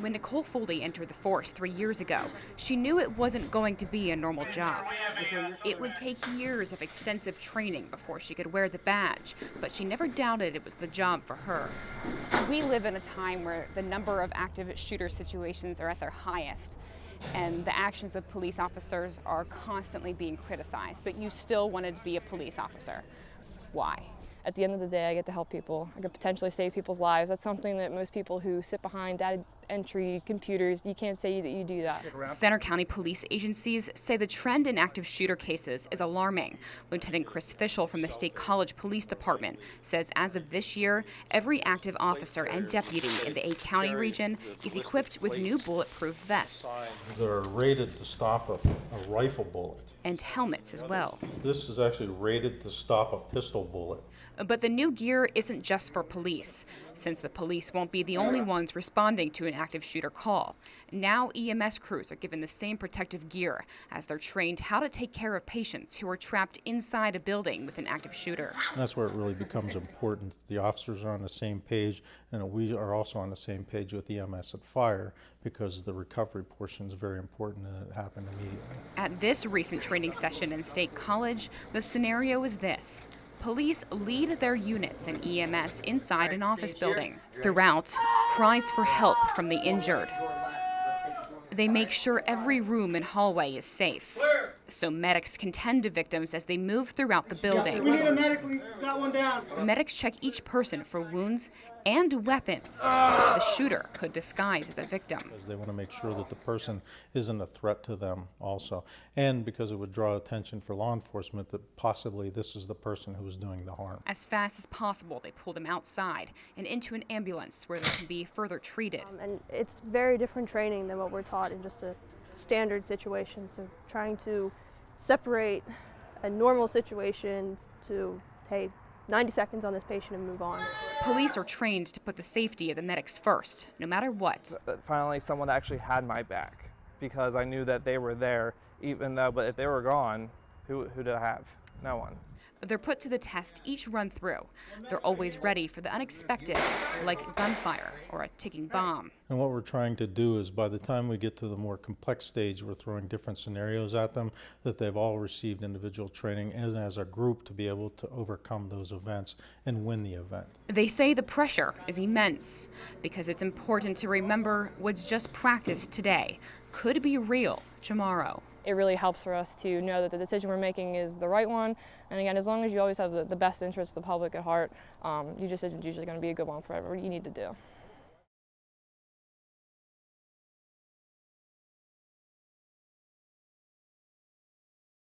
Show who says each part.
Speaker 1: When Nicole Foley entered the force 3 years ago, she knew it wasn't going to be a normal job. It would take years of extensive training before she could wear the badge, but she never doubted it was the job for her. We live in a time where the number of active shooter situations are at their highest, and the actions of police officers are constantly being criticized, but you still wanted to be a police officer. Why?
Speaker 2: At the end of the day, I get to help people. I could potentially save people's lives. That's something that most people who sit behind data entry computers, you can't say that you do that.
Speaker 1: Center County police agencies say the trend in active shooter cases is alarming. Lieutenant Chris Fischel from the State College Police Department says as of this year, every active officer and deputy in the 8-county region is equipped with new bulletproof vests.
Speaker 3: They're rated to stop a rifle bullet.
Speaker 1: And helmets as well.
Speaker 3: This is actually rated to stop a pistol bullet.
Speaker 1: But the new gear isn't just for police, since the police won't be the only ones responding to an active shooter call. Now EMS crews are given the same protective gear as they're trained how to take care of patients who are trapped inside a building with an active shooter.
Speaker 3: That's where it really becomes important. The officers are on the same page, and we are also on the same page with EMS and fire, because the recovery portion is very important and it happened immediately.
Speaker 1: At this recent training session in State College, the scenario is this. Police lead their units and EMS inside an office building. Throughout, cries for help from the injured. They make sure every room and hallway is safe, so medics can tend to victims as they move throughout the building.
Speaker 4: We need a medic, we got one down.
Speaker 1: Medics check each person for wounds and weapons the shooter could disguise as a victim.
Speaker 3: Because they want to make sure that the person isn't a threat to them also, and because it would draw attention for law enforcement that possibly this is the person who is doing the harm.
Speaker 1: As fast as possible, they pull them outside and into an ambulance where they can be further treated.
Speaker 5: And it's very different training than what we're taught in just a standard situation. So trying to separate a normal situation to, hey, 90 seconds on this patient and move on.
Speaker 1: Police are trained to put the safety of the medics first, no matter what.
Speaker 6: Finally, someone actually had my back because I knew that they were there, even though, but if they were gone, who did I have? No one.
Speaker 1: They're put to the test each run through. They're always ready for the unexpected, like gunfire or a ticking bomb.
Speaker 3: And what we're trying to do is by the time we get to the more complex stage, we're throwing different scenarios at them that they've all received individual training and as a group to be able to overcome those events and win the event.
Speaker 1: They say the pressure is immense because it's important to remember what's just practiced today could be real tomorrow.
Speaker 2: It really helps for us to know that the decision we're making is the right one. And again, as long as you always have the best interest of the public at heart, your decision is usually going to be a good one for whatever you need to do.